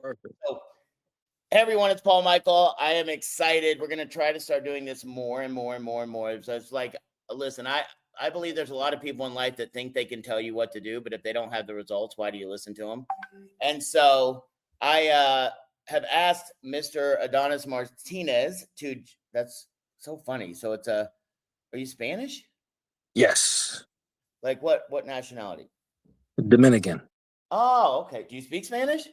Perfect. So, hey everyone, it's Paul Michael. I am excited. We're going to try to start doing this more and more and more and more. So it's like, listen, I believe there's a lot of people in life that think they can tell you what to do, but if they don't have the results, why do you listen to them? And so I have asked Mr. Adonis Martinez to, that's so funny. So it's are you Spanish? Yes. Like what nationality? Dominican. Oh, okay. Do you speak Spanish?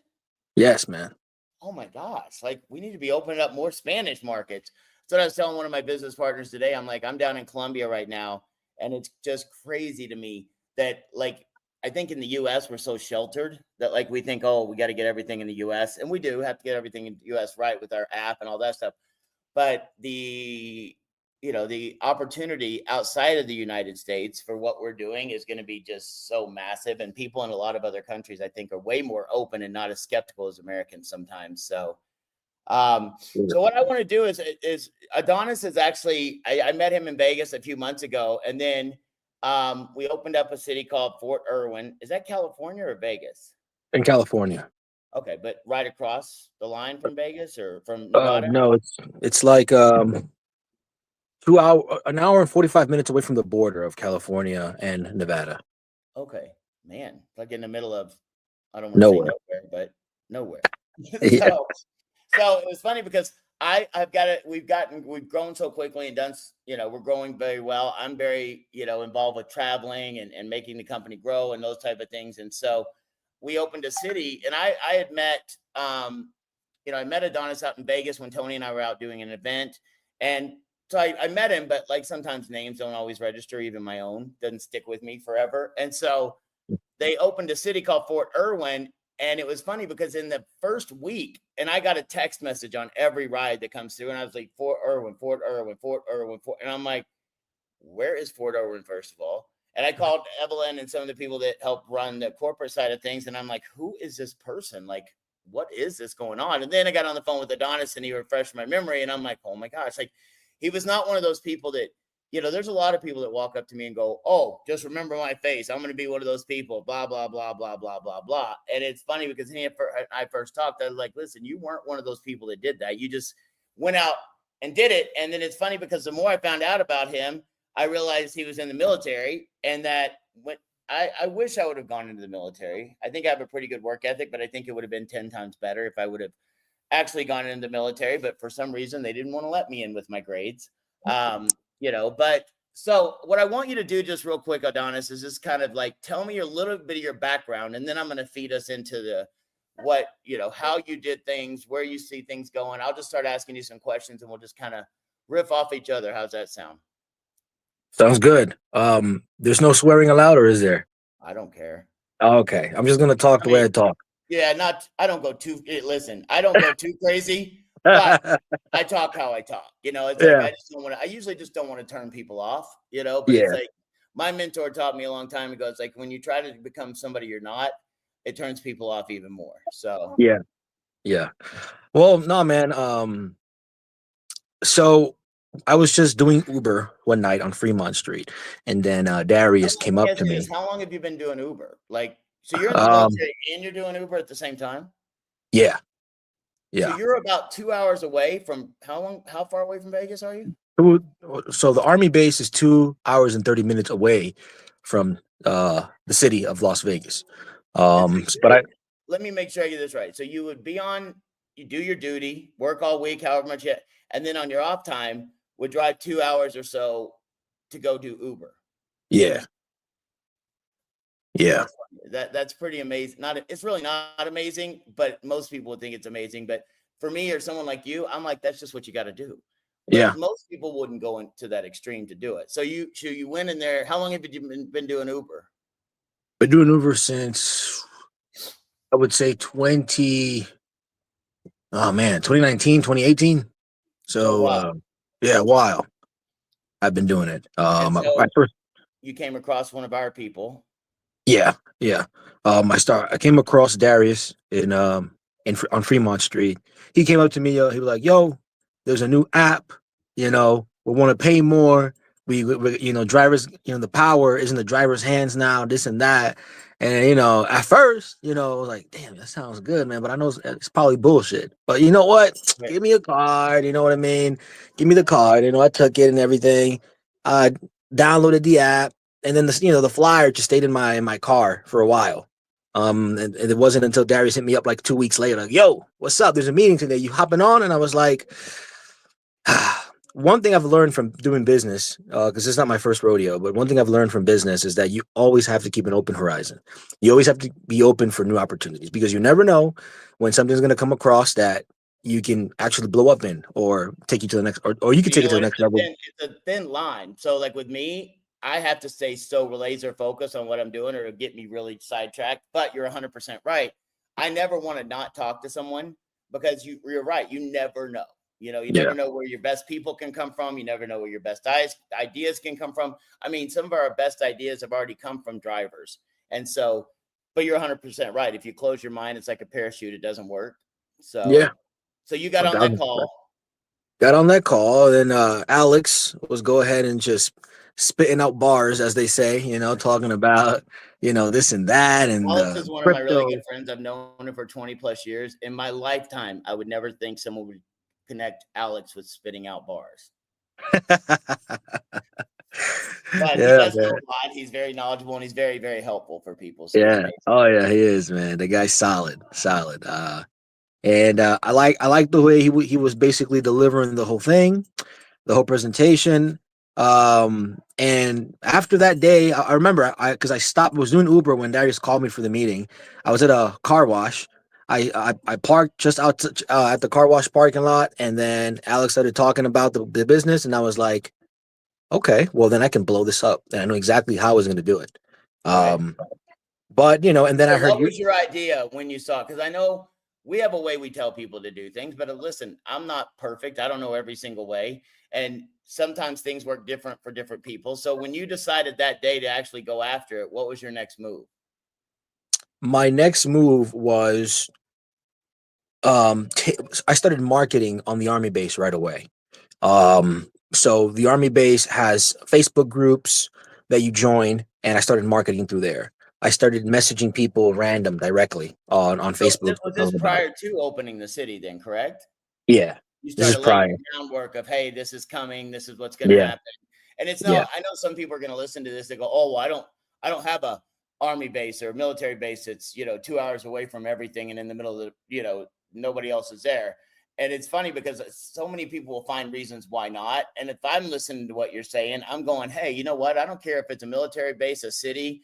Yes, man. Oh my gosh, like we need to be opening up more Spanish markets. So I was telling one of my business partners today, I'm like, I'm down in Colombia right now, and it's just crazy to me that like I think in the US we're so sheltered that like we think, oh, we got to get everything in the US, and we do have to get everything in the US right with our app and all that stuff. But the opportunity outside of the United States for what we're doing is going to be just so massive, and people in a lot of other countries I think are way more open and not as skeptical as Americans sometimes. So so what I want to do is Adonis is actually I met him in Vegas a few months ago, and then we opened up a city called Fort Irwin. Is that California or Vegas? In California. Okay, but right across the line from Vegas or from Nevada? No, it's like an hour and 45 minutes away from the border of California and Nevada. Okay, man, like in the middle of, I don't want to say nowhere, but nowhere. Yeah. So it was funny because I've got it. We've grown so quickly and done, we're growing very well. I'm very, involved with traveling and making the company grow and those type of things. And so we opened a city, and I had met, I met Adonis out in Vegas when Tony and I were out doing an event. And so I met him, but like sometimes names don't always register. Even my own doesn't stick with me forever. And so they opened a city called Fort Irwin. And it was funny because in the first week, and I got a text message on every ride that comes through, and I was like, Fort Irwin, Fort Irwin, Fort Irwin, and I'm like, where is Fort Irwin, first of all? And I called Evelyn and some of the people that help run the corporate side of things, and I'm like, who is this person? Like, what is this going on? And then I got on the phone with Adonis, and he refreshed my memory, and I'm like, oh my gosh, like he was not one of those people that, there's a lot of people that walk up to me and go, oh, just remember my face. I'm going to be one of those people, blah, blah, blah, blah, blah, blah, blah. And it's funny because when I first talked, I was like, listen, you weren't one of those people that did that. You just went out and did it. And then it's funny because the more I found out about him, I realized he was in the military, and that when I wish I would have gone into the military. I think I have a pretty good work ethic, but I think it would have been 10 times better if I would have actually gone into the military. But for some reason, they didn't want to let me in with my grades. But so what I want you to do just real quick, Adonis, is just kind of like, tell me a little bit of your background, and then I'm going to feed us into how you did things, where you see things going. I'll just start asking you some questions, and we'll just kind of riff off each other. How's that sound? Sounds good. There's no swearing allowed, or is there? I don't care. Okay. I'm just going to talk the way I talk. Yeah, I don't go too, listen, I don't go too crazy. But I talk how I talk, it's like, I usually just don't want to turn people off, but it's like my mentor taught me a long time ago. It's like when you try to become somebody you're not, it turns people off even more. So, yeah. Well, no, man. So I was just doing Uber one night on Fremont Street, and then Darius came up to me. How long have you been doing Uber? Like, so you're in the military and you're doing Uber at the same time? Yeah. So you're about 2 hours away from how far away from Vegas are you? So the Army base is 2 hours and 30 minutes away from the city of Las Vegas. But let me make sure I get this right. So you would you do your duty, work all week, however much and then on your off time would drive 2 hours or so to go do Uber. Yeah. That's pretty amazing. It's really not amazing, but most people would think it's amazing. But for me or someone like you, I'm like, that's just what you got to do. But most people wouldn't go into that extreme to do it. So you went in there. How long have you been doing Uber? Been doing Uber since, I would say 2019, 2018. So a while I've been doing it. You came across one of our people. Yeah. I came across Darius on Fremont Street. He came up to me, he was like, yo, there's a new app, we want to pay more. We drivers, the power is in the driver's hands now, this and that. And at first, like, damn, that sounds good, man. But I know it's probably bullshit. But you know what? Right. Give me a card. You know what I mean? Give me the card. I took it and everything. I downloaded the app, and then the flyer just stayed in my car for a while. And it wasn't until Darius hit me up like 2 weeks later, like, "Yo, what's up? There's a meeting today. You hopping on?" And I was like, one thing I've learned from doing business, because it's not my first rodeo, but one thing I've learned from business is that you always have to keep an open horizon. You always have to be open for new opportunities because you never know when something's going to come across that you can actually blow up in or take you to the next, or you can You take it know to the what? next level. It's a thin line. So, like with me, I have to stay so laser focused on what I'm doing, or it'll get me really sidetracked. But you're 100% right. I never want to not talk to someone because you're right. You never know. You Yeah. never know where your best people can come from. You never know where your best ideas can come from. I mean, some of our best ideas have already come from drivers. And so, but you're 100% right. If you close your mind, it's like a parachute, it doesn't work. Yeah. So you got on that 1000%. call. Got on that call, and Alex was go ahead and just spitting out bars, as they say, talking about, this and that and Alex is one of my really good crypto. friends. I've known him for 20 plus years. In my lifetime, I would never think someone would connect Alex with spitting out bars. But he Yeah, does know man. a lot. He's very knowledgeable and he's very, very helpful for people. So he's Yeah. amazing. Oh yeah, he is, man. The guy's solid, solid. And I like the way he was basically delivering the whole thing, the whole presentation. And after that day, I remember because I stopped, was doing Uber when Darius called me for the meeting. I was at a car wash. I parked just at the car wash parking lot, and then Alex started talking about the business, and I was like, okay, well then I can blow this up, and I know exactly how I was going to do it. Right. Um, but and then I So heard what you. was your idea when you saw it? Because I know we have a way we tell people to do things, but listen, I'm not perfect. I don't know every single way. And sometimes things work different for different people. So when you decided that day to actually go after it, what was your next move? My next move was I started marketing on the army base right away. So the army base has Facebook groups that you join, and I started marketing through there. I started messaging people random directly on So Facebook to was tell this them about it. prior to opening the city then, correct? Yeah, You this is started laying prior. the groundwork of, hey, this is coming, this is what's going to Yeah, happen. And it's yeah, not, I know some people are going to listen to this. They go, oh, well, I don't have a army base or a military base. It's, 2 hours away from everything. And in the middle of nobody else is there. And it's funny because so many people will find reasons why not. And if I'm listening to what you're saying, I'm going, hey, you know what? I don't care if it's a military base, a city,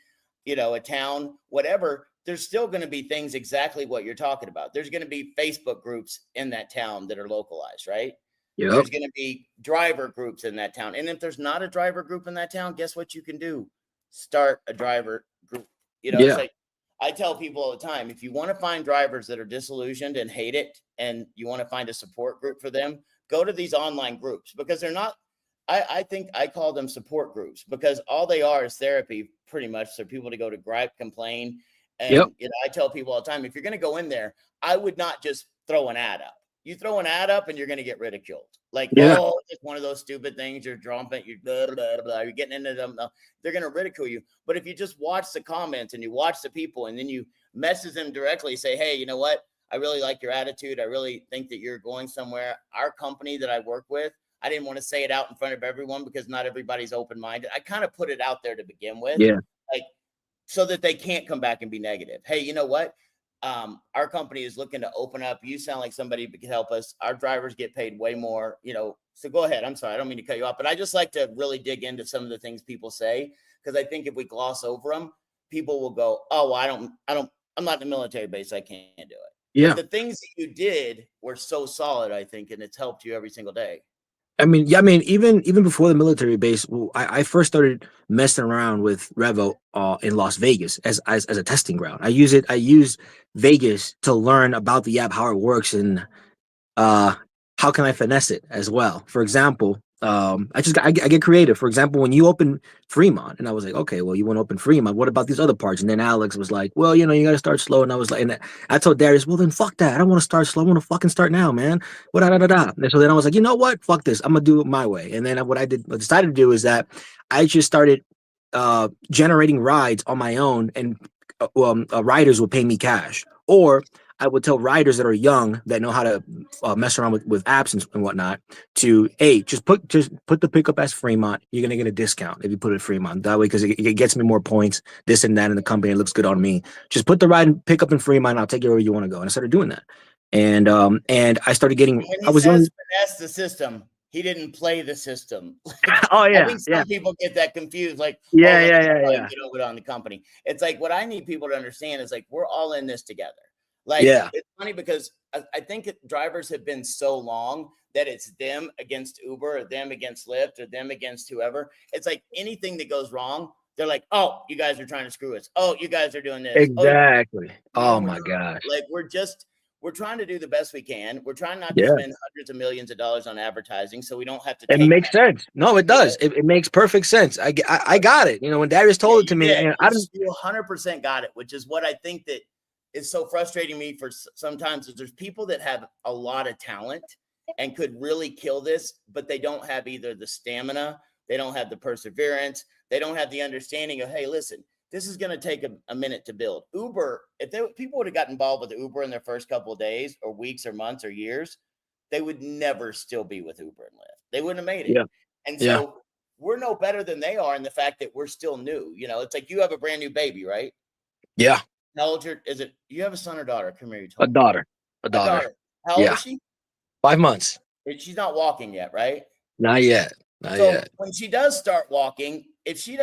a town, whatever. There's still going to be things exactly what you're talking about. There's going to be Facebook groups in that town that are localized, right? yep, There's going to be driver groups in that town. And if there's not a driver group in that town, guess what you can do? Start a driver group. It's yeah, like I tell people all the time, if you want to find drivers that are disillusioned and hate it and you want to find a support group for them, go to these online groups because they're not I think I call them support groups because all they are is therapy pretty much for people to go to gripe, complain. yep, And I tell people all the time, if you're going to go in there, I would not just throw an ad up. You throw an ad up and you're going to get ridiculed. Like, yeah, oh, it's one of those stupid things. You're drumping, you're blah, blah, blah, blah, you're getting into them. They're going to ridicule you. But if you just watch the comments and you watch the people and then you message them directly, say, hey, you know what? I really like your attitude. I really think that you're going somewhere. Our company that I work with, I didn't want to say it out in front of everyone because not everybody's open minded. I kind of put it out there to begin with, yeah, like so that they can't come back and be negative. Hey, you know what? Our company is looking to open up. You sound like somebody who can help us. Our drivers get paid way more, So go ahead. I'm sorry. I don't mean to cut you off, but I just like to really dig into some of the things people say because I think if we gloss over them, people will go, "Oh, well, I'm not in the military base. I can't do it." But yeah. the things that you did were so solid, I think, and it's helped you every single day. I mean, yeah, I mean, even before the military base, well, I first started messing around with Revo in Las Vegas as a testing ground. I use Vegas to learn about the app, how it works, and uh how can I finesse it as well. For example, I get creative. For example, when you open Fremont, and I was like, okay, well, you want to open Fremont, what about these other parts? And then Alex was like, well, you got to start slow. And I was like, and I told Darius, well, then fuck that, I don't want to start slow, I want to fucking start now, man. What, da, da, da, da. And so then I was like, you know what, fuck this, I'm gonna do it my way. And then what I decided to do is that I just started generating rides on my own and riders would pay me cash, or I would tell riders that are young that know how to mess around with apps and whatnot to, hey, just put the pickup as Fremont. You're gonna get a discount if you put it Fremont. That way, because it gets me more points, this and that in the company. It looks good on me. Just put the ride and pick up in Fremont. I'll take you wherever you want to go. And I started doing that, and I started getting. When I he was the only. says finesse the system, he didn't play the system. Oh I yeah, think yeah, some people get that confused, like, oh, yeah, let yeah, me yeah, try and yeah, get over it on the company. It's like what I need people to understand is like we're all in this together. Like yeah. it's funny because I think drivers have been so long that it's them against Uber or them against Lyft or them against whoever. It's like anything that goes wrong, they're like, oh, you guys are trying to screw us. Oh, you guys are doing this. Oh, Exactly. no, Oh we're my not. gosh. Like we're trying to do the best we can. We're trying not to Yeah. spend hundreds of millions of dollars on advertising, so we don't have to It take makes that. sense. No, it You know, does. It makes perfect sense. I got it. When Darius yeah, told it to you me, did. I didn't. You 100% got it, which is what I think that is so frustrating me for sometimes is there's people that have a lot of talent and could really kill this, but they don't have either the stamina, they don't have the perseverance, they don't have the understanding of, hey, listen, this is going to take a minute to build. Uber, if people would have gotten involved with Uber in their first couple of days or weeks or months or years, they would never still be with Uber and Lyft. They wouldn't have made it. Yeah. And Yeah. so we're no better than they are in the fact that we're still new. It's like you have a brand new baby, right? Yeah. How old is it? You have a son or daughter? Come here, you A told me. daughter. A A daughter. daughter. How old Yeah. is she? 5 months. She's not walking yet, right? Not yet. Not So yet. when she does start walking, if she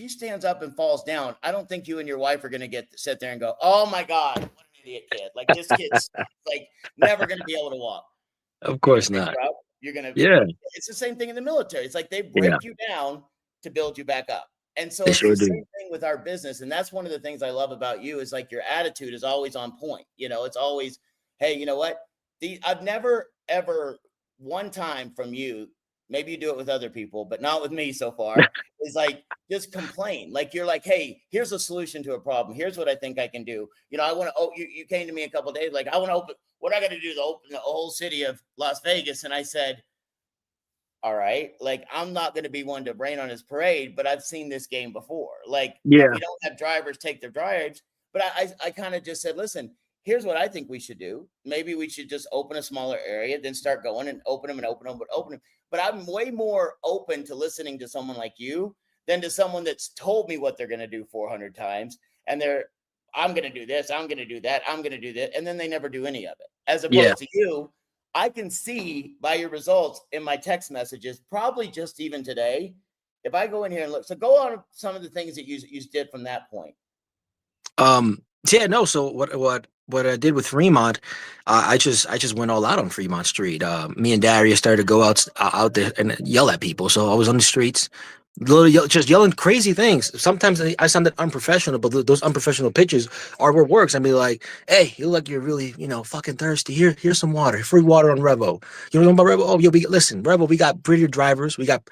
stands up and falls down, I don't think you and your wife are going to sit there and go, "Oh my God, what an idiot kid! Like this kid's like never going to be able to walk." Of You're going course to pick not. her up. You're going to. Yeah. It's the same thing in the military. It's like they Yeah. break you down to build you back up. And so They it's the sure same do. thing with our business. And that's one of the things I love about you is like your attitude is always on point. It's always, hey, you know what? I've never ever one time from you, maybe you do it with other people, but not with me so far, is like just complain. Like you're like, hey, here's a solution to a problem. Here's what I think I can do. I want to, you came to me a couple of days, like, I want to open, what I got to do to open the whole city of Las Vegas. And I said, all right, like I'm not going to be one to rain on his parade, but I've seen this game before. Like when Yeah. we don't have drivers take their drives, but I kind of just said, listen, here's what I think we should do. Maybe we should just open a smaller area, then start going and open them and open them, but open them. But I'm way more open to listening to someone like you than to someone that's told me what they're going to do 400 times. And I'm going to do this, I'm going to do that, I'm going to do that. And then they never do any of it. As Yeah. opposed to you, I can see by your results in my text messages, probably just even today, if I go in here and look. So go on some of the things that you did from that point. Yeah. No. So what I did with Fremont, I just went all out on Fremont Street. Me and Darius started to go out there and yell at people. So I was on the streets, just yelling crazy things. Sometimes I sounded unprofessional, but those unprofessional pitches are what works. I'd be like, "Hey, you look like you're really, fucking thirsty. Here's some water. Free water on Revo. You know about Revo? Oh, yo, listen, Revo. We got prettier drivers. We got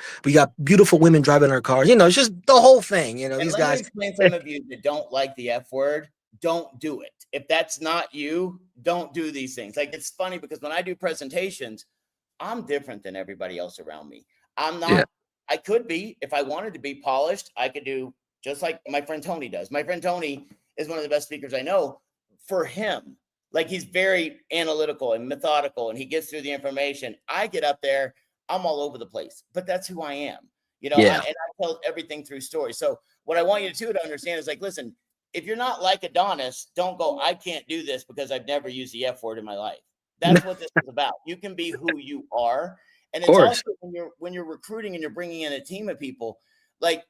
beautiful women driving our cars. It's just the whole thing. And These let me guys. explain some of you that don't like the F word. Don't do it. If that's not you, don't do these things. Like it's funny because when I do presentations, I'm different than everybody else around me. I'm Yeah. not, I could be, if I wanted to be polished, I could do just like my friend Tony does. My friend Tony is one of the best speakers I know. For him, like he's very analytical and methodical and he gets through the information. I get up there, I'm all over the place, but that's who I am. Yeah. And I tell everything through stories. So what I want you to understand is like, listen, if you're not like Adonis, don't go, I can't do this because I've never used the F word in my life. That's what this is about. You can be who you are. And Of it's course. also when you're recruiting and you're bringing in a team of people, like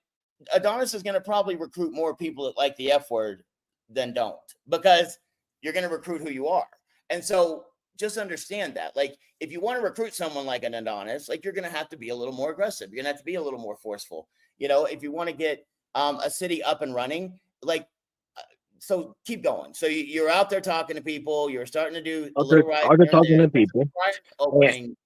Adonis is going to probably recruit more people that like the F word than don't, because you're going to recruit who you are. And so just understand that, like, if you want to recruit someone like an Adonis, like you're going to have to be a little more aggressive. You're going to have to be a little more forceful. If you want to get a city up and running, like, so keep going. So you're out there talking to people. You're starting to do a little ride Out there here and talking there. to people. Prior to opening,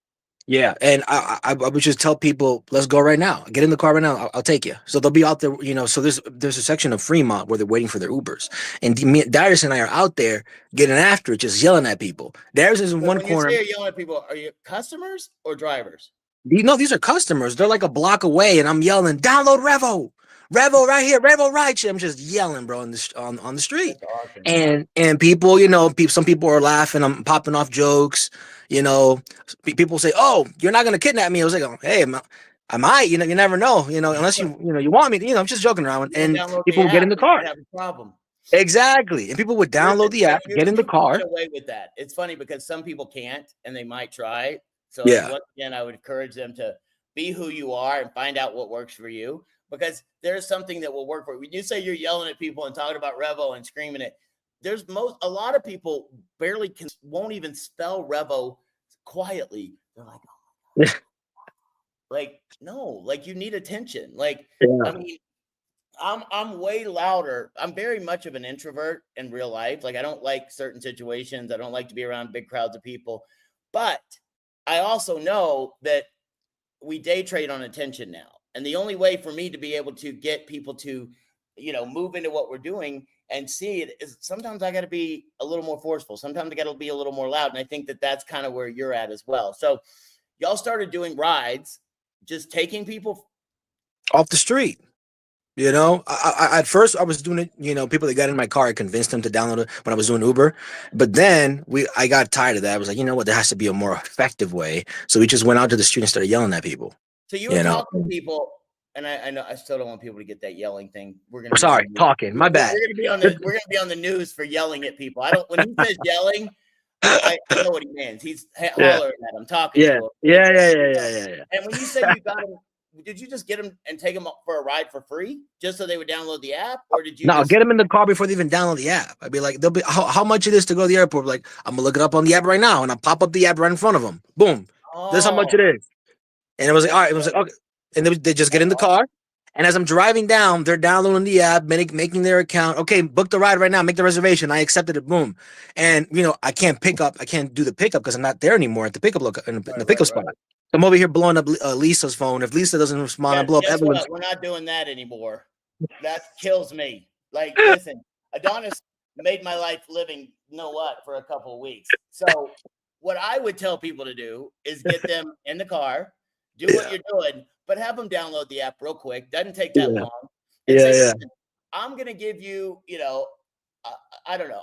Yeah, and I would just tell people, let's go right now. Get in the car right now. I'll take you. So they'll be out there, So there's a section of Fremont where they're waiting for their Ubers, and Darius and I are out there getting after it, just yelling at people. Darius is in but one when you corner. say you're yelling at people, are you customers or drivers? These are customers. They're like a block away, and I'm yelling, "Download Revo! Revo right here, Revo Rideshare. I'm just yelling, bro, on the street, That's awesome. and people, some people are laughing. I'm popping off jokes. You know, people say, "Oh, you're not gonna kidnap me." I was like, oh, "Hey, I might. You never know. Unless you want me. I'm just joking around." You don't And download the people would get in app, the we car. might have a problem. Exactly, and people would download Listen, the but app, get in the you can car. get away with that. It's funny because some people can't and they might try. So Yeah, once again, I would encourage them to be who you are and find out what works for you because there's something that will work for you. When you say you're yelling at people and talking about Revo and screaming it, a lot of people barely won't even spell Revo quietly. They're like, no, like you need attention. Like, I yeah, mean, I'm way louder. I'm very much of an introvert in real life. Like I don't like certain situations. I don't like to be around big crowds of people. But I also know that we day trade on attention now. And the only way for me to be able to get people to, move into what we're doing and see it is sometimes I got to be a little more forceful. Sometimes I got to be a little more loud. And I think that that's kind of where you're at as well. So y'all started doing rides, just taking people. off the street. At first I was doing it. People that got in my car, I convinced them to download it when I was doing Uber. But then I got tired of that. I was like, you know what? There has to be a more effective way. So we just went out to the street and started yelling at people. So you were You know, talking to people, and I know I still don't want people to get that yelling thing. We're going I'm to be on sorry, the news. talking. My bad. We're going to be on the news for yelling at people. I don't. When he says yelling, I know what he means. He's Yeah, hollering at him, talking to yeah, him. yeah, yeah, yeah, yeah, yeah, yeah. And when you say you got him, did you just get him and take him for a ride for free, just so they would download the app, or did you No, I'll just? get them in the car before they even download the app. I'd be like, they'll be how much it is to go to the airport. Like, I'm gonna look it up on the app right now, and I'll pop up the app right in front of them. Boom, this is how much Oh, it is. And it was like, all that's right. It was like, okay. And they just get that's in the car. And as I'm driving down, they're downloading the app, making their account. Okay, book the ride right now. Make the reservation. I accepted it. Boom. And I can't do the pickup because I'm not there anymore at the pickup in the pickup right, spot. right. I'm over here blowing up Lisa's phone. If Lisa doesn't respond, I blow up Guess Evelyn's. what? We're not doing that anymore. That kills me. Like, listen, Adonis made my life living, for a couple of weeks. So, what I would tell people to do is get them in the car, do what Yeah, you're doing, but have them download the app real quick. Doesn't take that yeah, long. And yeah, say, yeah, listen, I'm going to give you, uh, I don't know.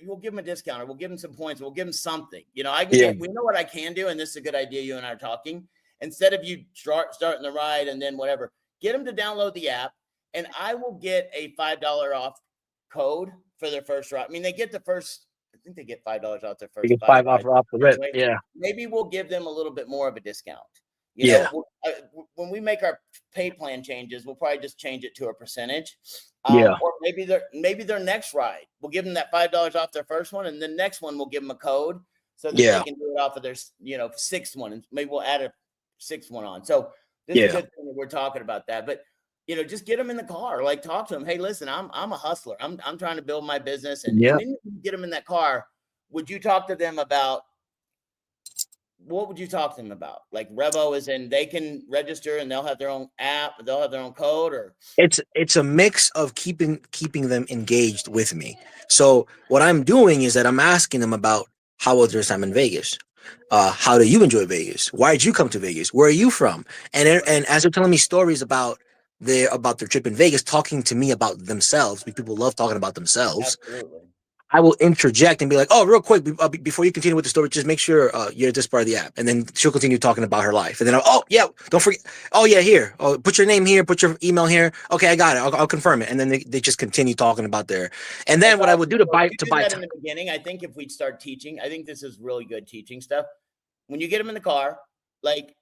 We'll give them a discount or we'll give them some points. We'll give them something. yeah, We know what I can do. And this is a good idea. You and I are talking. Instead of you starting the ride and then whatever, get them to download the app and I will get a $5 off code for their first ride. I mean, they get the first, I think they get $5 off their you first get five five off rides off the rip. anyway. Yeah, Maybe we'll give them a little bit more of a discount. yeah, When we make our pay plan changes, we'll probably just change it to a percentage. yeah, Or maybe their next ride, we'll give them that $5 off their first one, and the next one we'll give them a code so that they yeah, can do it off of their sixth one, and maybe we'll add a sixth one on. So this is a yeah, good thing that we're talking about that. But just get them in the car, like talk to them. Hey, listen, I'm a hustler. I'm trying to build my business, and yeah. then you get them in that car. Would you talk to them about? What would you talk to them about? Like Revo is in, they can register and they'll have their own app, they'll have their own code, or It's a mix of keeping them engaged with me. So what I'm doing is that I'm asking them about how was their time in Vegas. How do you enjoy Vegas? Why did you come to Vegas? Where are you from? And as they're telling me stories about their trip in Vegas, talking to me about themselves, because people love talking about themselves. absolutely. I will interject and be like, "Oh, real quick, before you continue with the story, just make sure you're this part of the app." And then she'll continue talking about her life. And then, oh yeah, don't forget. Oh yeah, here. Oh, put your name here. Put your email here. Okay, I got it. I'll confirm it. And then they just continue talking about their. And That's then what I would awesome. do to So buy you to do buy that in time. the beginning. I think if we start teaching, I think this is really good teaching stuff. When you get them in the car, like,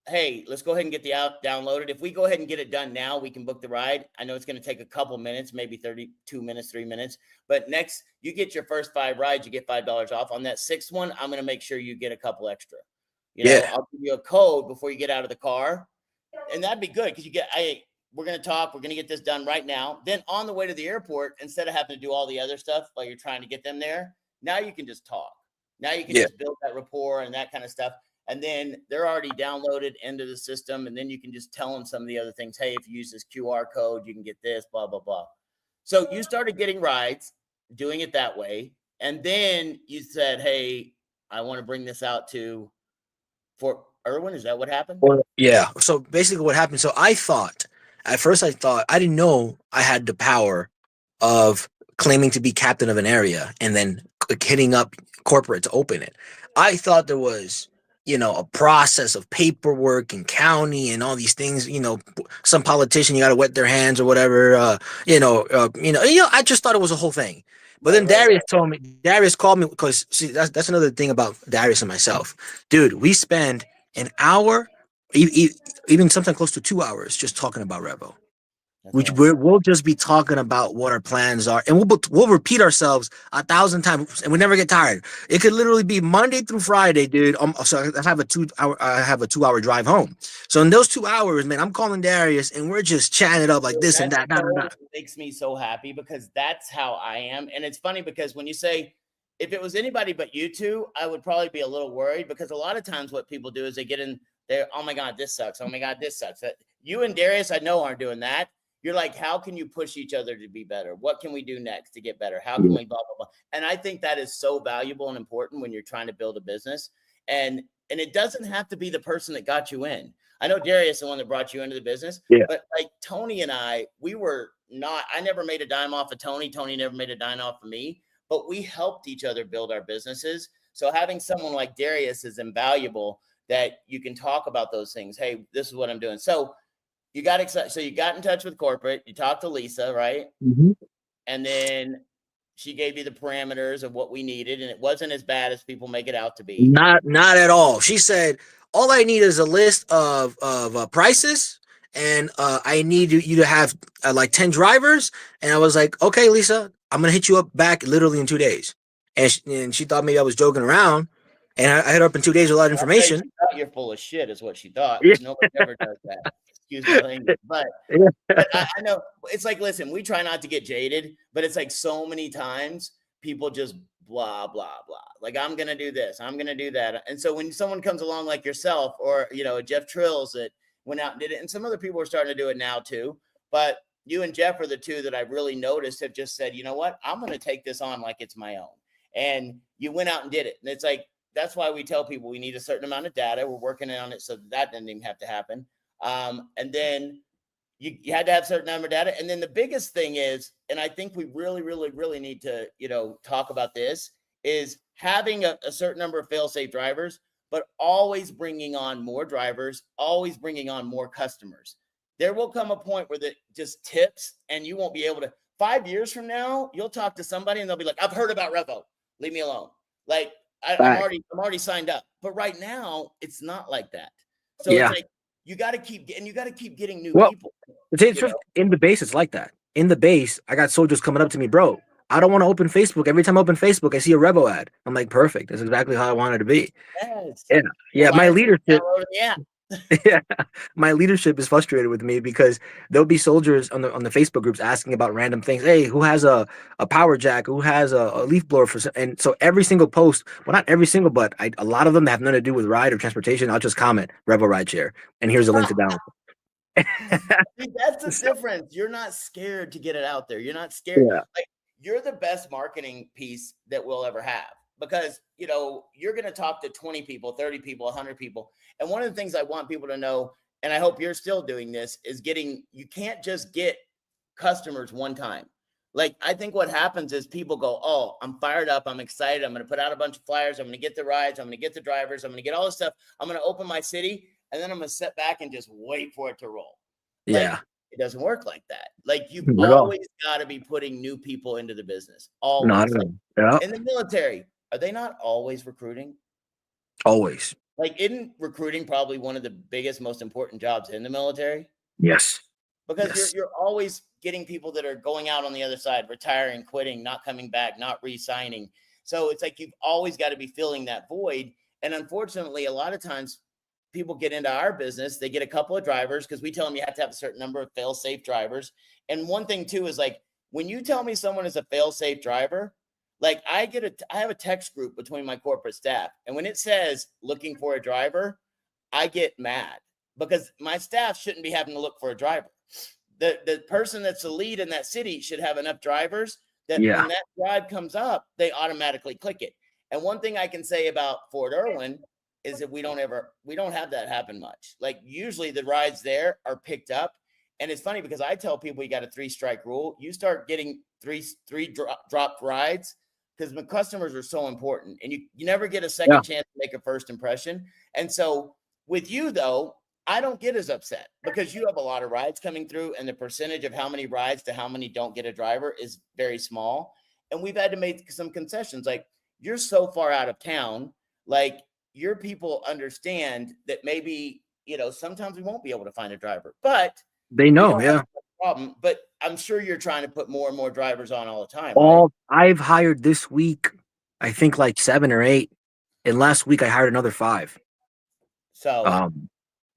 hey, let's go ahead and get the app downloaded. If we go ahead and get it done now, we can book the ride. I know it's going to take a couple minutes, maybe 32 minutes, 3 minutes. But next, you get your first 5 rides, you get $5 off. On that sixth one, I'm going to make sure you get a couple extra. Yeah, I'll give you a code before you get out of the car. And that'd be good because we're going to talk. We're going to get this done right now. Then on the way to the airport, instead of having to do all the other stuff while you're trying to get them there, now you can just talk. Now you can yeah, just build that rapport and that kind of stuff. And then they're already downloaded into the system. And then you can just tell them some of the other things. Hey, if you use this QR code, you can get this, blah, blah, blah. So you started getting rides, doing it that way. And then you said, hey, I want to bring this out to Fort Irwin. Is that what happened? yeah. So basically, what happened? So I thought At first, I thought I didn't know I had the power of claiming to be captain of an area and then hitting up corporate to open it. I thought there was, a process of paperwork and county and all these things. Some politician you got to wet their hands or whatever. I just thought it was a whole thing. But then Right. Darius called me because see, that's another thing about Darius and myself, dude. We spend an hour, even sometimes close to 2 hours, just talking about Revo. That's Which awesome. we'll just be talking about what our plans are, and we'll repeat ourselves 1,000 times, and we never get tired. It could literally be Monday through Friday, dude. So I have a 2 hour drive home. So in those 2 hours, man, I'm calling Darius, and we're just chatting it up like this and That that. Da, da, da. so makes me so happy because that's how I am. And it's funny because when you say, if it was anybody but you two, I would probably be a little worried because a lot of times what people do is they get in there, oh my God, this sucks. Oh my God, this sucks. You and Darius, I know, aren't doing that. You're like, how can you push each other to be better? What can we do next to get better? How can Yeah. we blah, blah, blah? And I think that is so valuable and important when you're trying to build a business. And it doesn't have to be the person that got you in. I know Darius is the one that brought you into the business, Yeah. but like Tony and I, we were not, I never made a dime off of Tony. Tony never made a dime off of me, but we helped each other build our businesses. So having someone like Darius is invaluable that you can talk about those things. Hey, this is what I'm doing. So you got excited. So you got in touch with corporate, you talked to Lisa, right? Mhm. And then she gave you the parameters of what we needed. And it wasn't as bad as people make it out to be. Not at all. She said, all I need is a list of prices, and I need you to have like 10 drivers. And I was like, okay, Lisa, I'm gonna hit you up back literally in 2 days. And she thought maybe I was joking around, and I hit her up in 2 days with a lot of I'll tell you, information. she thought you're full of shit, is what she thought, Yeah, because nobody ever does that. Excuse my language. But I know it's like, listen, we try not to get jaded, but it's like so many times people just blah, blah, blah. Like, I'm going to do this, I'm going to do that. And so when someone comes along like yourself or, Jeff Trills that went out and did it, and some other people are starting to do it now too. But you and Jeff are the two that I've really noticed have just said, you know what, I'm going to take this on like it's my own. And you went out and did it. And it's like, that's why we tell people we need a certain amount of data. We're working on it so that didn't even have to happen. And then you had to have a certain number of data. And then the biggest thing is, and I think we really, really, really need to, talk about this, is having a certain number of fail-safe drivers, but always bringing on more drivers, always bringing on more customers. There will come a point where that just tips and you won't be able to. 5 years from now, you'll talk to somebody and they'll be like, I've heard about Revo. Leave me alone. Like, I'm Fact. already signed up. But right now, it's not like that. So it's Yeah. like you got to keep getting new Well, people. to tell you the You truth, know, in the base, it's like that. In the base, I got soldiers coming up to me, bro. I don't want to open Facebook. Every time I open Facebook, I see a Revo ad. I'm like, perfect. That's exactly how I wanted to be. yes. Yeah. Well, Yeah. why My isn't it leadership. downloading the app? Yeah, my leadership is frustrated with me because there'll be soldiers on the Facebook groups asking about random things. Hey, who has a power jack? Who has a leaf blower for? And so every single post, well, not every single, but a lot of them that have nothing to do with ride or transportation. I'll just comment Revo Rideshare, and here's a link to download. See, that's the So, difference. You're not scared to get it out there. You're not scared. yeah, Like, you're the best marketing piece that we'll ever have because, you're going to talk to 20 people, 30 people, 100 people. And one of the things I want people to know, and I hope you're still doing this, is you can't just get customers one time. Like, I think what happens is people go, oh, I'm fired up. I'm excited. I'm going to put out a bunch of flyers. I'm going to get the rides. I'm going to get the drivers. I'm going to get all this stuff. I'm going to open my city. And then I'm going to sit back and just wait for it to roll. Like, yeah, it doesn't work like that. Like, you've not at all. always got to be putting new people into the business. Not Always. at Like, all. Yeah, in the military, are they not always recruiting? always. Like, isn't recruiting probably one of the biggest, most important jobs in the military? Yes, Because you're yes, you're always getting people that are going out on the other side, retiring, quitting, not coming back, not re-signing. So it's like you've always got to be filling that void. And unfortunately, a lot of times people get into our business, they get a couple of drivers because we tell them you have to have a certain number of fail-safe drivers. And one thing too is like when you tell me someone is a fail-safe driver, like I have a text group between my corporate staff, and when it says looking for a driver, I get mad because my staff shouldn't be having to look for a driver. The person that's the lead in that city should have enough drivers that yeah, when that drive comes up, they automatically click it. And one thing I can say about Fort Irwin is that we don't have that happen much. Like usually the rides there are picked up And it's funny because I tell people you got a 3-strike rule. You start getting three drop rides because the customers are so important, and you never get a second chance to make a first impression. And so with you though, I don't get as upset because you have a lot of rides coming through, and the percentage of how many rides to how many don't get a driver is very small. And we've had to make some concessions. Like, you're so far out of town, like your people understand that maybe, sometimes we won't be able to find a driver, but They we know, don't have yeah. a problem. But I'm sure you're trying to put more and more drivers on all the time, right? I've hired this week, I think like 7 or 8. And last week I hired another 5. So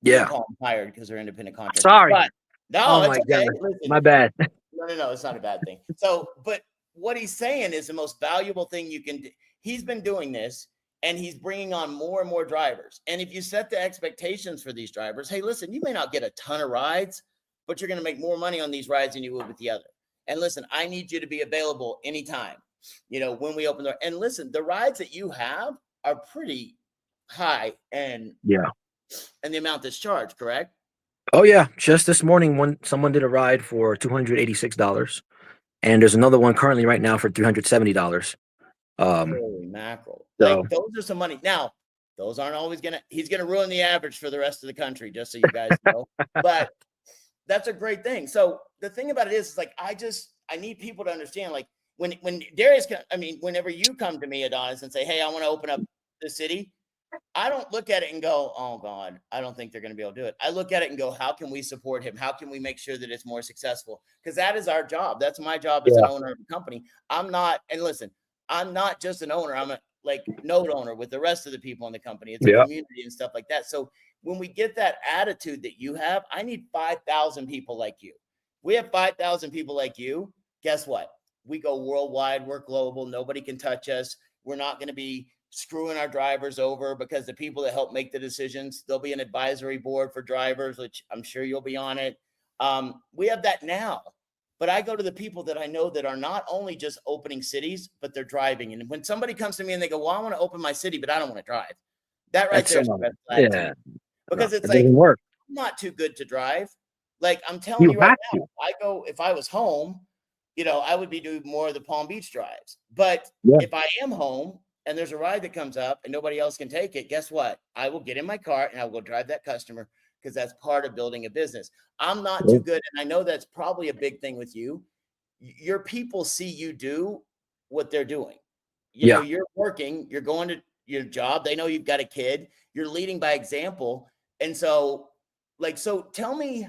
we Yeah. don't call them hired because they're independent contractors. Sorry. But no, Oh it's my okay. God. Listen, My bad. no, it's not a bad thing. So, but what he's saying is the most valuable thing you can do. He's been doing this, and he's bringing on more and more drivers. And if you set the expectations for these drivers, hey, listen, you may not get a ton of rides, but you're going to make more money on these rides than you would with the other. And listen, I need you to be available anytime, when we open the, and listen, the rides that you have are pretty high and the amount that's charged, correct? Oh yeah. Just this morning, someone did a ride for $286. And there's another one currently right now for $370. Holy mackerel. So Like, those are some money. Now, those aren't always he's gonna ruin the average for the rest of the country, just so you guys know. But that's a great thing. So the thing about it is like, I need people to understand, like, when Darius, whenever you come to me, Adonis, and say, hey, I want to open up the city, I don't look at it and go, oh God, I don't think they're going to be able to do it. I look at it and go, how can we support him? How can we make sure that it's more successful? Because that is our job. That's my job as an owner of a company. I'm not just an owner. I'm a node owner with the rest of the people in the company. It's a community and stuff like that. So when we get that attitude that you have, I need 5,000 people like you. We have 5,000 people like you. Guess what? We go worldwide. We're global. Nobody can touch us. We're not going to be screwing our drivers over because the people that help make the decisions, there'll be an advisory board for drivers, which I'm sure you'll be on it. We have that now, but I go to the people that I know that are not only just opening cities, but they're driving. And when somebody comes to me and they go, well, I want to open my city, but I don't want to drive. That right there is a red flag to me. Because it's like, work. I'm not too good to drive. Like, I'm telling You you right have now, to. if I was home, I would be doing more of the Palm Beach drives. But if I am home and there's a ride that comes up and nobody else can take it, guess what? I will get in my car and I will go drive that customer, because that's part of building a business. I'm not too good. And I know that's probably a big thing with you. Your people see you do what they're doing. You're working, you're going to your job. They know you've got a kid. You're leading by example. And so, so tell me,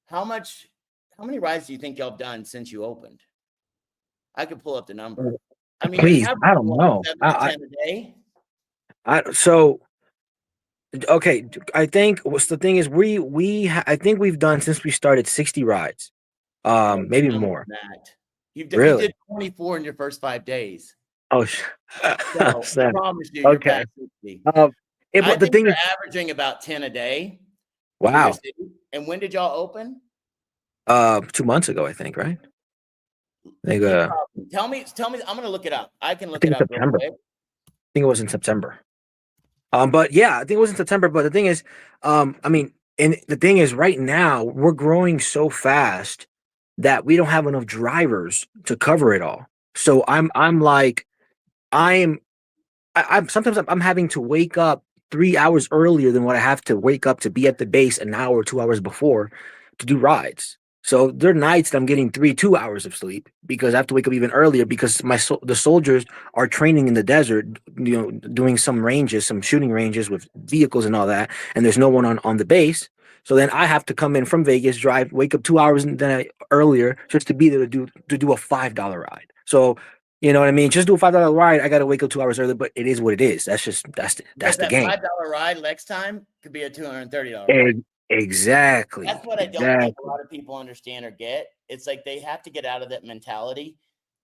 how many rides do you think y'all have done since you opened? I could pull up the number. Please, I don't know. 7 to 10 a day. Okay, I think what's the thing is I think we've done, since we started, 60 rides, maybe more. You Really? did 24 in your first 5 days. Oh, So I promise you, you're past 60. but I the think thing you're is, averaging about 10 a day in your wow, city. And when did y'all open? 2 months ago, I think, right? I think, Tell me. I'm gonna look it up. I can I look think it it's up real September. quick. I think it was in September. But yeah, I think it was in September. But the thing is, and the thing is, right now we're growing so fast that we don't have enough drivers to cover it all. So I'm sometimes I'm having to wake up 3 hours earlier than what I have to wake up to be at the base an hour or 2 hours before to do rides. So there are nights that I'm getting 2 hours of sleep because I have to wake up even earlier because the soldiers are training in the desert, doing some ranges, some shooting ranges with vehicles and all that, and there's no one on the base. So then I have to come in from Vegas, wake up 2 hours earlier just to be there to do a $5 ride. So you know what I mean? Just do a $5 ride. I got to wake up 2 hours early, but it is what it is. That's the That game. $5 ride next time could be a $230 ride. Exactly. That's what I don't think a lot of people understand or get. It's like they have to get out of that mentality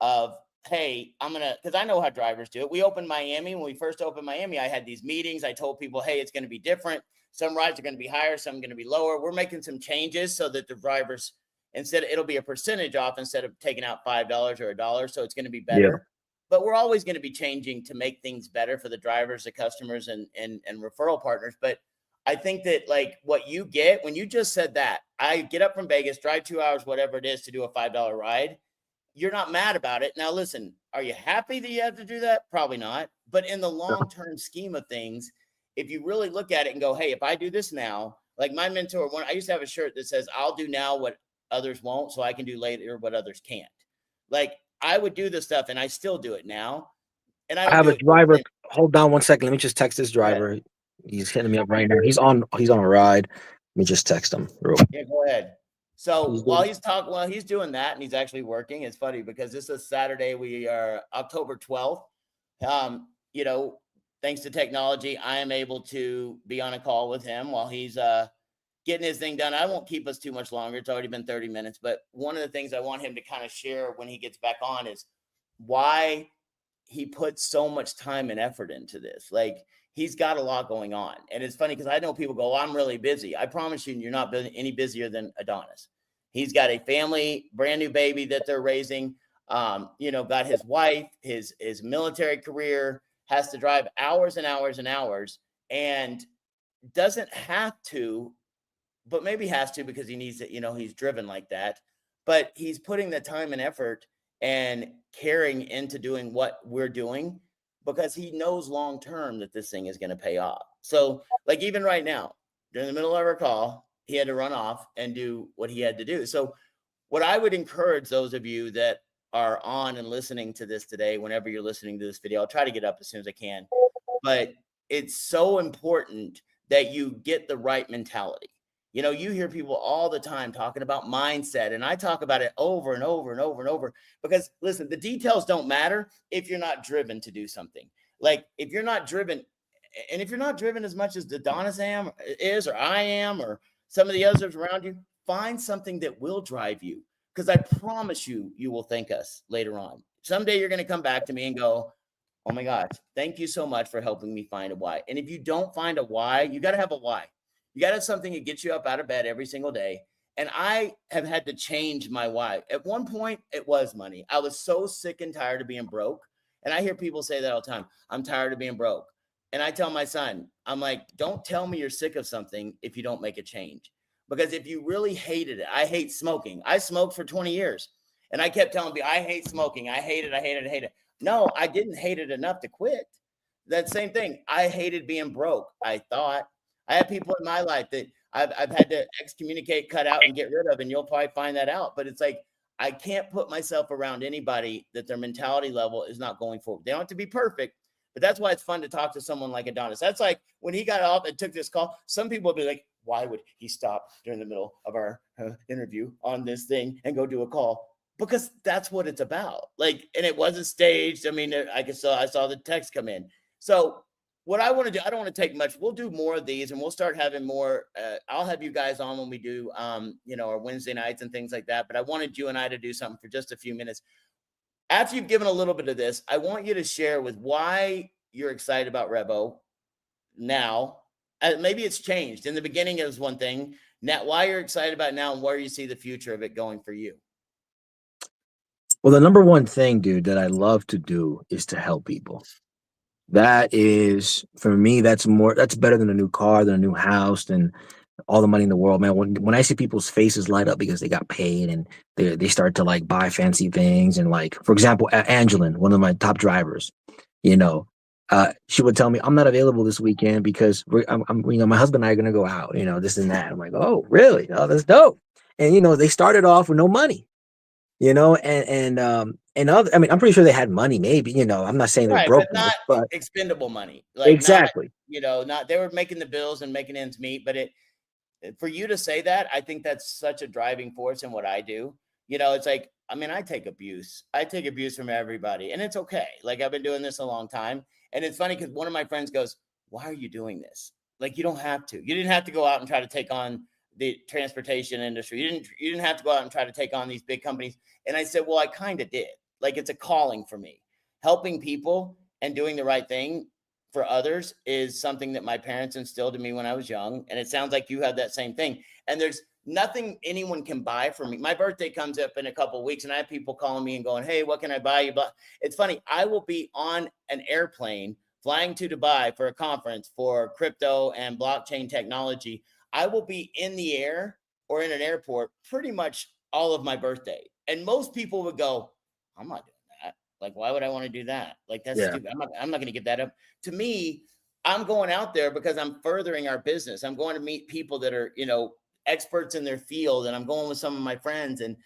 of, hey, because I know how drivers do it. We opened Miami. When we first opened Miami, I had these meetings. I told people, hey, it's going to be different. Some rides are going to be higher, some are going to be lower. We're making some changes so that the drivers, it'll be a percentage off instead of taking out $5 or $1. So it's going to be better. Yeah. But we're always going to be changing to make things better for the drivers, the customers, and referral partners. But I think that like what you get when you just said that, I get up from Vegas, drive 2 hours, whatever it is, to do a $5 ride. You're not mad about it. Now, listen, are you happy that you have to do that? Probably not. But in the long term scheme of things, if you really look at it and go, hey, if I do this now, like my mentor, I used to have a shirt that says, I'll do now what others won't, so I can do later what others can't. Like I would do this stuff and I still do it now. And I I don't have do a it more driver. than Hold on one second. Let me just text this driver. He's hitting me up right now. He's on a ride. Let me just text him. Yeah, go ahead. So He's doing, while he's doing that and he's actually working, it's funny because this is Saturday. We are October 12th. You know, thanks to technology, I am able to be on a call with him while he's getting his thing done. I won't keep us too much longer. It's already been 30 minutes, but one of the things I want him to kind of share when he gets back on is why he puts so much time and effort into this. Like he's got a lot going on. And it's funny because I know people go, oh, I'm really busy. I promise you, you're not any busier than Adonis. He's got a family, brand new baby that they're raising. You know, got his wife, his military career, has to drive hours and hours and hours, and doesn't have to, but maybe has to because he needs it. You know, he's driven like that, but he's putting the time and effort and carrying into doing what we're doing because he knows long term that this thing is going to pay off. So, like, even right now, during the middle of our call, he had to run off and do what he had to do. So, what I would encourage those of you that are on and listening to this today, whenever you're listening to this video, I'll try to get up as soon as I can, but it's so important that you get the right mentality. You know, you hear people all the time talking about mindset, and I talk about it over and over and over and over because listen, the details don't matter if you're not driven to do something. Like if you're not driven, and if you're not driven as much as Adonis is, or I am, or some of the others around you, find something that will drive you. Because I promise you, you will thank us later on. Someday you're going to come back to me and go, oh my gosh, thank you so much for helping me find a why. And if you don't find a why, you got to have a why. You got to have something that gets you up out of bed every single day. And I have had to change my why. At one point, it was money. I was so sick and tired of being broke. And I hear people say that all the time. I'm tired of being broke. And I tell my son, I'm like, don't tell me you're sick of something if you don't make a change. Because if you really hated it, I hate smoking. I smoked for 20 years. And I kept telling people, I hate smoking. I hate it. I hate it. I hate it. No, I didn't hate it enough to quit. That same thing. I hated being broke. I thought I have people in my life that I've had to excommunicate, cut out, and get rid of, and you'll probably find that out. But it's like I can't put myself around anybody that their mentality level is not going forward. They don't have to be perfect, but that's why it's fun to talk to someone like Adonis. That's like when he got off and took this call. Some people would be like, "Why would he stop during the middle of our interview on this thing and go do a call?" Because that's what it's about. Like, and it wasn't staged. I mean, I saw the text come in. So what I want to do, I don't want to take much. We'll do more of these, and we'll start having more. I'll have you guys on when we do, you know, our Wednesday nights and things like that. But I wanted you and I to do something for just a few minutes. After you've given a little bit of this, I want you to share with why you're excited about Revo now. Maybe it's changed. In the beginning, it was one thing. Now, why you're excited about it now, and where you see the future of it going for you. well, the number one thing, dude, that I love to do is to help people. That is for me. That's better than a new car, than a new house, than all the money in the world, man. When I see people's faces light up because they got paid and they start to like buy fancy things, and like for example, Angelin, one of my top drivers, you know, she would tell me I'm not available this weekend because you know, my husband and I are gonna go out, you know, this and that. I'm like, oh, really? Oh, that's dope. And you know, they started off with no money, you know, and other. I mean, I'm pretty sure they had money, maybe. You know, I'm not saying they're Right, broke, but not but expendable money. Like not, exactly. you know, not they were making the bills and making ends meet, but it for you to say that, I think that's such a driving force in what I do. You know, it's like, I mean, I take abuse. I take abuse from everybody, and it's okay. Like I've been doing this a long time. And it's funny because one of my friends goes, why are you doing this? Like you don't have to. You didn't have to go out and try to take on the transportation industry. You didn't have to go out and try to take on these big companies. And I said, well, I kind of did. Like it's a calling for me. Helping people and doing the right thing for others is something that my parents instilled in me when I was young. And it sounds like you have that same thing. And there's nothing anyone can buy for me. My birthday comes up in a couple of weeks and I have people calling me and going, hey, what can I buy you? But it's funny. I will be on an airplane flying to Dubai for a conference for crypto and blockchain technology, I will be in the air or in an airport pretty much all of my birthday. And most people would go, I'm not doing that. Like, why would I want to do that? Like, that's Yeah. stupid. I'm not going to give that up. To me, I'm going out there because I'm furthering our business. I'm going to meet people that are, experts in their field. And I'm going with some of my friends, and,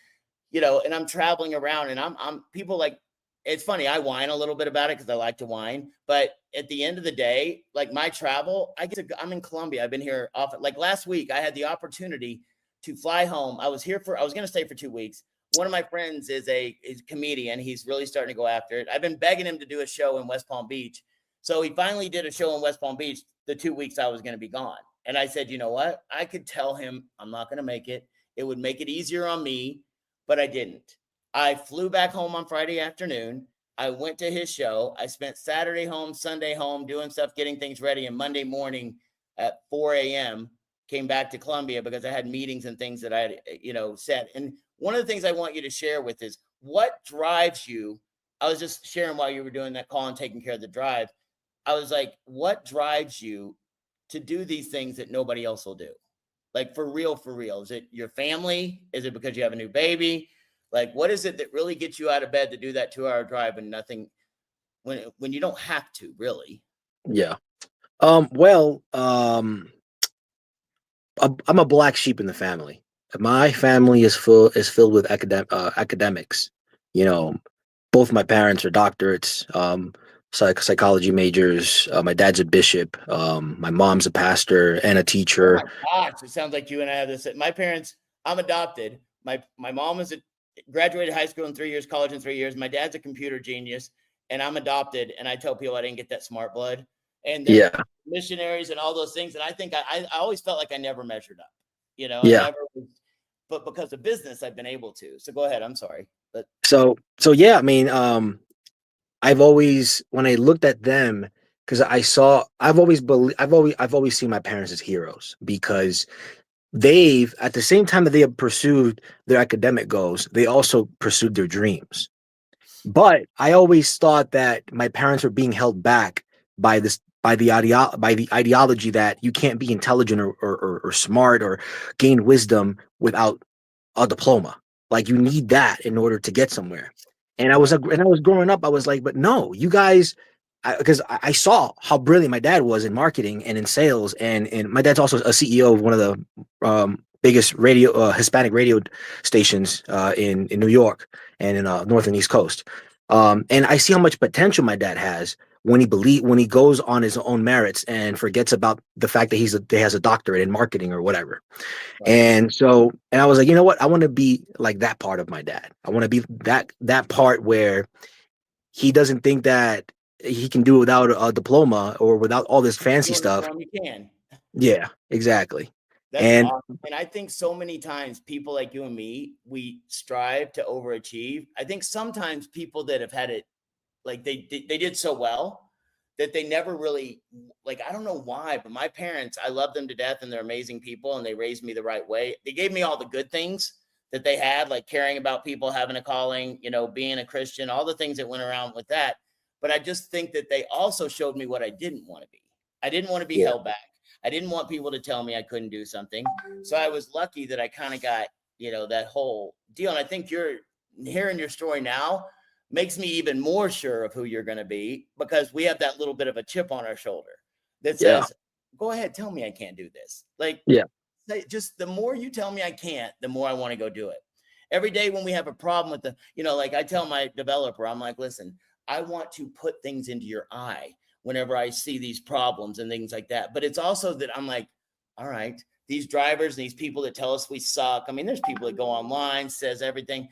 and I'm traveling around, and I'm people like, it's funny. I whine a little bit about it because I like to whine, but at the end of the day, like my travel, I'm in Colombia. I've been here often. Like last week, I had the opportunity to fly home. I was going to stay for 2 weeks. One of my friends is a comedian. He's really starting to go after it. I've been begging him to do a show in West Palm Beach. So he finally did a show in West Palm Beach the 2 weeks I was going to be gone. And I said, you know what? I could tell him I'm not going to make it. It would make it easier on me, but I didn't. I flew back home on Friday afternoon. I went to his show. I spent Saturday home, Sunday home, doing stuff, getting things ready. And Monday morning at 4 a.m., came back to Columbia because I had meetings and things that I had, set. And one of the things I want you to share with is what drives you. I was just sharing while you were doing that call and taking care of the drive. I was like, what drives you to do these things that nobody else will do? Like for real, for real. Is it your family? Is it because you have a new baby? Like, what is it that really gets you out of bed to do that 2-hour drive and nothing when you don't have to, really? Yeah. Well, I'm a black sheep in the family. My family is filled with academics. You know, both my parents are doctorates, psychology majors. My dad's a bishop. My mom's a pastor and a Oh my teacher. gosh, it sounds like you and I have this. My parents, I'm adopted. My mom graduated high school in 3 years, college in 3 years. My dad's a computer genius, and I'm adopted. And I tell people I didn't get that smart blood. And they're Yeah, missionaries and all those things. And I think I always felt like I never measured up. I yeah. never was, but because of business, I've been able to. So go ahead. I'm sorry, but So yeah. I mean, I've always when I looked at them because I've always seen my parents as heroes because they've at the same time that they have pursued their academic goals, they also pursued their dreams. But I always thought that my parents were being held back by the ideology that you can't be intelligent or smart or gain wisdom without a diploma. Like you need that in order to get somewhere. right. And I was growing up, I was like, but no, you guys, because I saw how brilliant my dad was in marketing and in sales, and my dad's also a CEO of one of the biggest Hispanic radio stations in New York and in North and East Coast. And I see how much potential my dad has when he goes on his own merits and forgets about the fact that he has a doctorate in marketing or whatever. Right. And I was like, you know what? I want to be like that part of my dad. I want to be that part where he doesn't think that he can do it without a diploma or without all this fancy Doing it stuff. for them, you can. Yeah, exactly. That's And awesome. And I think so many times people like you and me, we strive to overachieve. I think sometimes people that have had it, like they did so well that they never really, like, I don't know why, but my parents, I love them to death and they're amazing people and they raised me the right way. They gave me all the good things that they had, like caring about people, having a calling, being a Christian, all the things that went around with that. But I just think that they also showed me what I didn't want to be. I didn't want to be yeah, held back. I didn't want people to tell me I couldn't do something. So I was lucky that I kind of got, that whole deal. And I think you're hearing your story now makes me even more sure of who you're going to be because we have that little bit of a chip on our shoulder that yeah, says, go ahead, tell me I can't do this. Like, yeah, just the more you tell me I can't, the more I want to go do it. Every day when we have a problem with like I tell my developer, I'm like, listen, I want to put things into your eye whenever I see these problems and things like that. But it's also that I'm like, all right, these drivers and these people that tell us we suck. I mean, there's people that go online, says everything,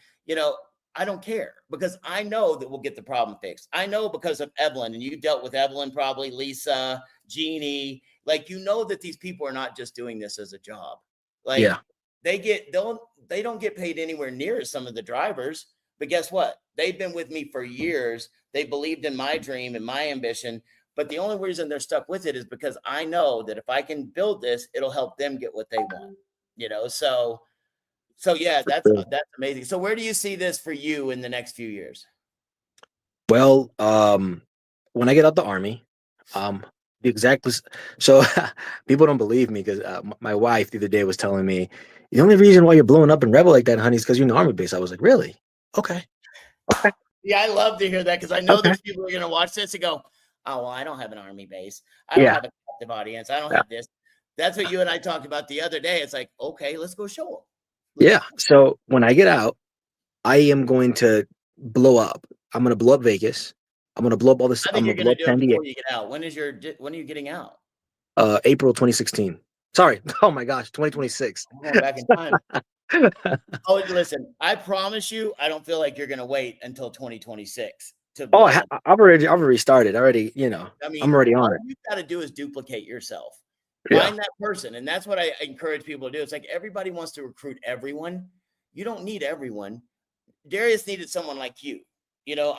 I don't care because I know that we'll get the problem fixed. I know because of Evelyn, and you dealt with Evelyn, probably Lisa, Jeannie, like, that these people are not just doing this as a job. Like yeah, they don't get paid anywhere near as some of the drivers, but guess what? They've been with me for years. They believed in my dream and my ambition. But the only reason they're stuck with it is because I know that if I can build this, it'll help them get what they want. So yeah, for sure. that's amazing. So where do you see this for you in the next few years? Well, when I get out the army, Um, the exact so people don't believe me because my wife the other day was telling me the only reason why you're blowing up in Rebel like that, honey, is because you're in the army base. I was like, really? Okay, okay, Yeah, I love to hear that because I know okay. there's people who are going to watch this and go, "Oh, well, I don't have an army base. I don't Yeah, have a captive audience. I don't yeah, have this." That's what you and I talked about the other day. It's like, okay, let's go show them. yeah. Let's. So when I get out, I am going to blow up. I'm going to blow up Vegas. I'm going to blow up all this. I I'm think going you're to going blow to up do it San Diego. before you get out. When are you getting out? April 2016. Sorry. Oh my gosh, 2026. I'm going back in time. Oh, listen, I promise you, I don't feel like you're going to wait until 2026 to Oh, blow. I've already started. Already, I I'm mean, already on all it. you got to do is duplicate yourself. Yeah. Find that person. And that's what I encourage people to do. It's like everybody wants to recruit everyone. You don't need everyone. Darius needed someone like you.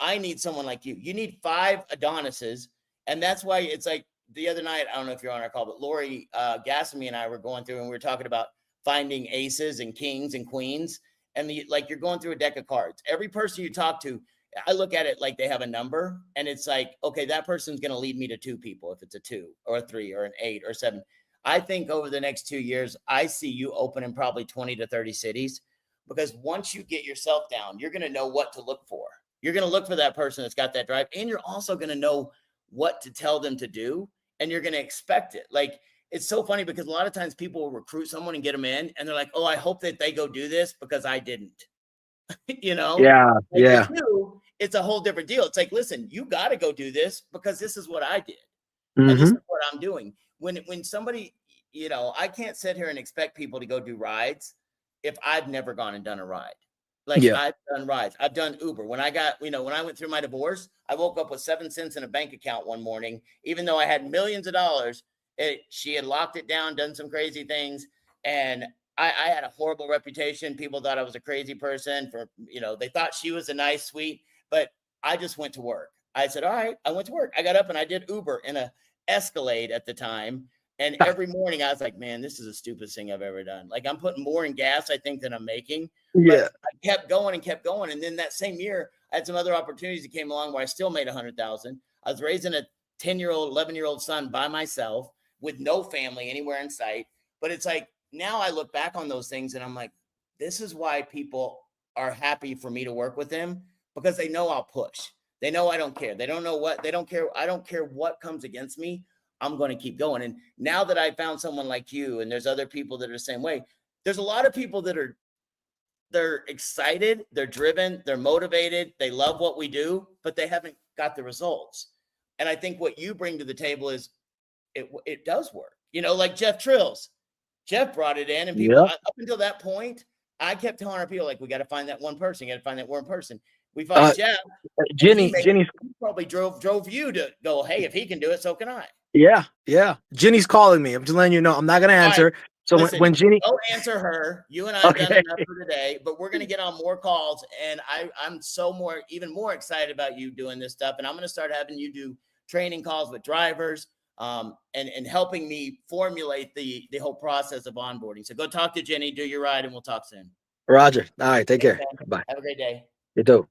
I need someone like you. You need 5 Adonises. And that's why it's like the other night, I don't know if you're on our call, but Lori Gassamy and I were going through and we were talking about finding aces and kings and queens. And like you're going through a deck of cards. Every person you talk to, I look at it like they have a number and it's like, okay, that person's going to lead me to 2 people. If it's a 2 or a 3 or an 8 or 7, I think over the next 2 years, I see you open in probably 20 to 30 cities because once you get yourself down, you're going to know what to look for. You're going to look for that person that's got that drive and you're also going to know what to tell them to do and you're going to expect it. Like it's so funny because a lot of times people will recruit someone and get them in and they're like, "Oh, I hope that they go do this because I didn't." you know, Yeah. like with Yeah. you, it's a whole different deal. It's like, listen, you got to go do this because this is what I did, and this Hmm. is what I'm doing. When somebody, I can't sit here and expect people to go do rides if I've never gone and done a ride. Like Yeah. I've done rides, I've done Uber. When I went through my divorce, I woke up with 7 cents in a bank account one morning, even though I had millions of dollars. She had locked it down, done some crazy things, and I had a horrible reputation. People thought I was a crazy person they thought she was a nice, sweet, but I just went to work. I said, all right, I went to work. I got up and I did Uber in a Escalade at the time. And every morning I was like, man, this is the stupidest thing I've ever done. Like I'm putting more in gas, I think, than I'm making. But Yeah. I kept going and kept going. And then that same year, I had some other opportunities that came along where I still made 100,000. I was raising a 10-year-old, 11-year-old son by myself with no family anywhere in sight. But it's like now I look back on those things and I'm like, this is why people are happy for me to work with them because they know I'll push. They know I don't care. They don't know what, they don't care. I don't care what comes against me. I'm going to keep going. And now that I found someone like you and there's other people that are the same way, there's a lot of people that they're excited, they're driven, they're motivated, they love what we do, but they haven't got the results. And I think what you bring to the table is it does work. Like Jeff Trills. Jeff brought it in, and people Yeah. up until that point, I kept telling our people like, we got to find that one person. You got to find that one person. We find Uh, Jeff, and Jenny, Jenny's, he probably drove you to go. Hey, if he can do it, so can I. yeah, yeah. Jenny's calling me. I'm just letting you know. I'm not gonna All right, answer. So listen, when Jenny, go answer her. You and I have done okay, enough for today, but we're going to get on more calls, and I'm even more excited about you doing this stuff. And I'm going to start having you do training calls with drivers, and helping me formulate the whole process of onboarding. So go talk to Jenny, do your ride, and we'll talk soon. Roger. All right, take Thanks, care. man. Bye. Have a great day. You too.